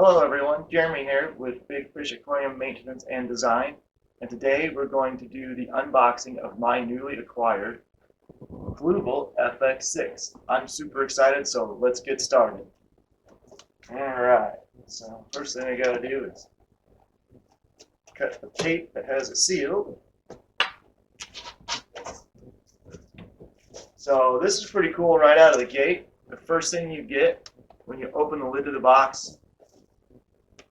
Hello everyone, Jeremy here with Big Fish Aquarium Maintenance and Design, and today we're going to do the unboxing of my newly acquired Fluval FX6. I'm super excited, so let's get started. Alright, so first thing I gotta do is cut the tape that has it sealed. So this is pretty cool right out of the gate. The first thing you get when you open the lid of the box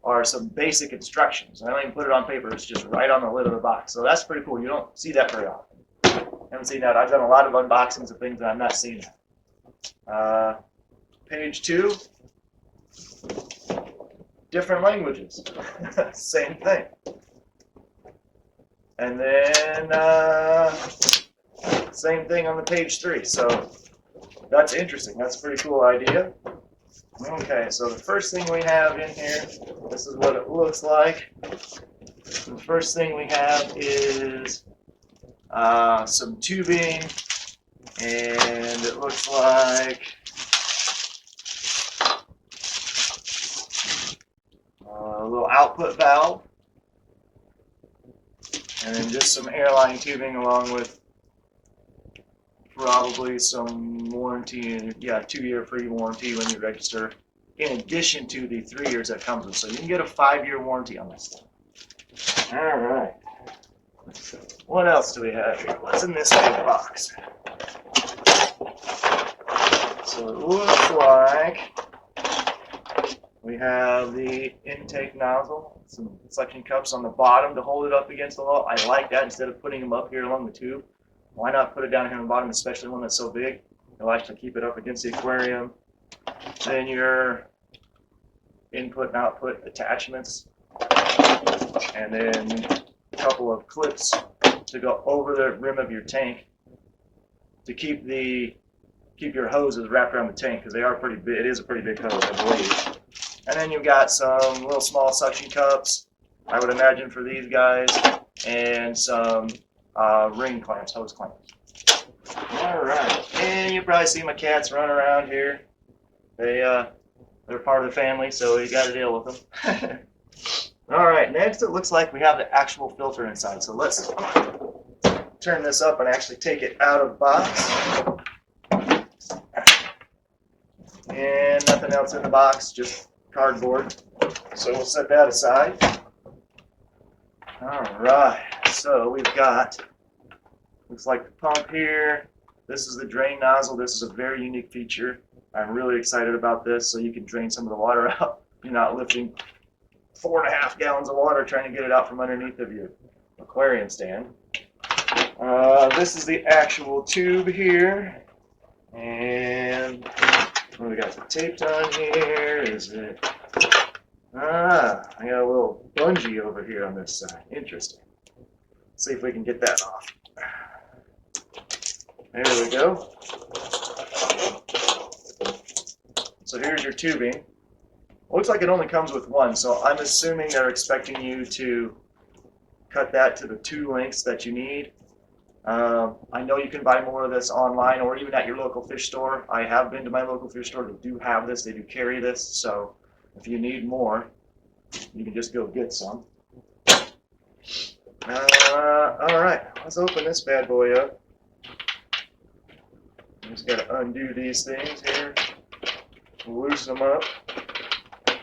are some basic instructions. I don't even put it on paper, it's just right on the lid of the box. So that's pretty cool. You don't see that very often. I haven't seen that. I've done a lot of unboxings of things that I'm not seeing that. Page 2, different languages. Same thing. And then same thing on the page 3. So that's interesting. That's a pretty cool idea. Okay, so the first thing we have in here, this is what it looks like. The first thing we have is some tubing, and it looks like a little output valve, and then just some airline tubing along with probably some warranty, and 2-year free warranty when you register, in addition to the 3 years that comes with. So you can get a 5-year warranty on this stuff. All right. What else do we have here? What's in this big box? So it looks like we have the intake nozzle, some suction cups on the bottom to hold it up against the wall. I like that instead of putting them up here along the tube. Why not put it down here on the bottom, especially one that's so big? It'll actually keep it up against the aquarium. Then your input and output attachments. And then a couple of clips to go over the rim of your tank to keep your hoses wrapped around the tank, because they are pretty big. It is a pretty big hose, I believe. And then you've got some little small suction cups, I would imagine, for these guys, and some ring clamps, hose clamps. All right, and you probably see my cats run around here. They're part of the family, so you got to deal with them. All right, next it looks like we have the actual filter inside. So let's turn this up and actually take it out of the box. And nothing else in the box, just cardboard. So we'll set that aside. All right, so we've got, looks like the pump here. This is the drain nozzle. This is a very unique feature. I'm really excited about this, so you can drain some of the water out. You're not lifting 4.5 gallons of water trying to get it out from underneath of your aquarium stand. This is the actual tube here. And what do we got? The taped on here. Is it? I got a little bungee over here on this side. Interesting. Let's see if we can get that off. There we go. So here's your tubing. Looks like it only comes with one, so I'm assuming they're expecting you to cut that to the 2 lengths that you need. I know you can buy more of this online or even at your local fish store. I have been to my local fish store. They do have this. They do carry this, so if you need more, you can just go get some. All right, let's open this bad boy up. Just got to undo these things here, loosen them up,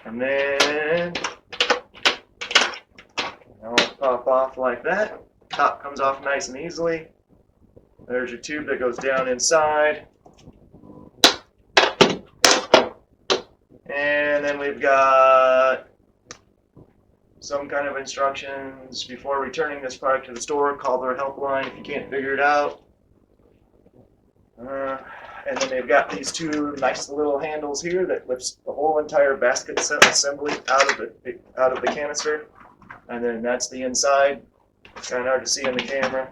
and then they'll pop off like that. Top comes off nice and easily. There's your tube that goes down inside. And then we've got some kind of instructions before returning this product to the store. Call their helpline if you can't figure it out. And then they've got these 2 nice little handles here that lifts the whole entire basket assembly out of the canister. And then that's the inside. Kind of hard to see on the camera.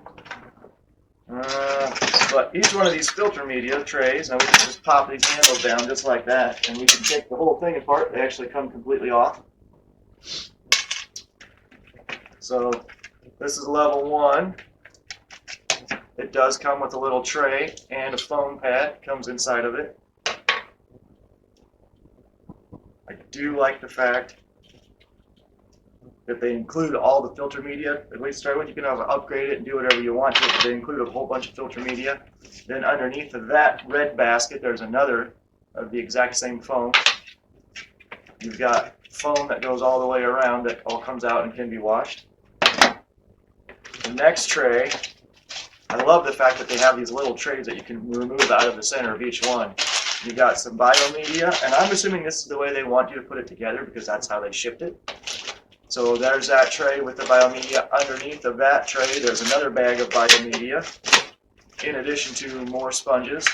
But each one of these filter media trays, now we can just pop these handles down just like that, and we can take the whole thing apart. They actually come completely off. So this is level 1. It does come with a little tray and a foam pad comes inside of it. I do like the fact that they include all the filter media. At least start with, you can also upgrade it and do whatever you want to, but they include a whole bunch of filter media. Then underneath of that red basket, there's another of the exact same foam. You've got foam that goes all the way around that all comes out and can be washed. The next tray, I love the fact that they have these little trays that you can remove out of the center of each one. You got some biomedia, and I'm assuming this is the way they want you to put it together because that's how they shipped it. So there's that tray with the biomedia. Underneath of that tray, there's another bag of biomedia, in addition to more sponges.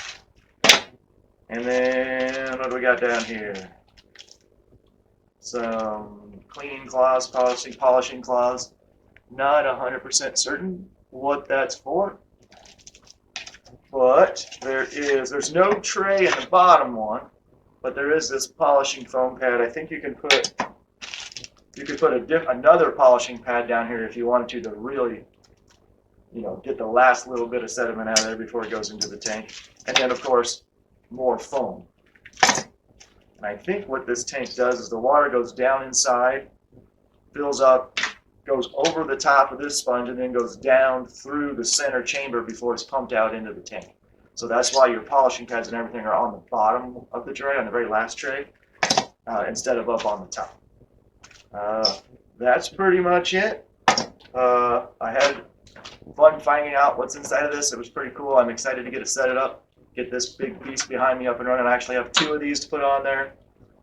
And then, what do we got down here? Some cleaning cloths, polishing cloths. Not 100% certain what that's for. But there's no tray in the bottom one, but there is this polishing foam pad. I think you could put another polishing pad down here if you wanted to really, get the last little bit of sediment out of there before it goes into the tank. And then, of course, more foam. And I think what this tank does is the water goes down inside, fills up, goes over the top of this sponge, and then goes down through the center chamber before it's pumped out into the tank. So that's why your polishing pads and everything are on the bottom of the tray, on the very last tray, instead of up on the top. That's pretty much it. I had fun finding out what's inside of this. It was pretty cool. I'm excited to get it set up, get this big piece behind me up and running. I actually have 2 of these to put on there.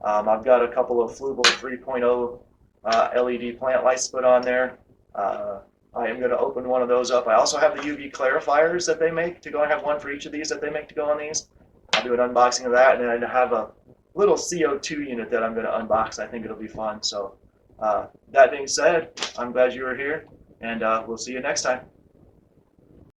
I've got a couple of Fluval 3.0 LED plant lights put on there. I am going to open one of those up. I also have the UV clarifiers that they make to go. I have one for each of these that they make to go on these. I'll do an unboxing of that, and then I have a little CO2 unit that I'm going to unbox. I think it'll be fun. So that being said, I'm glad you were here, and we'll see you next time.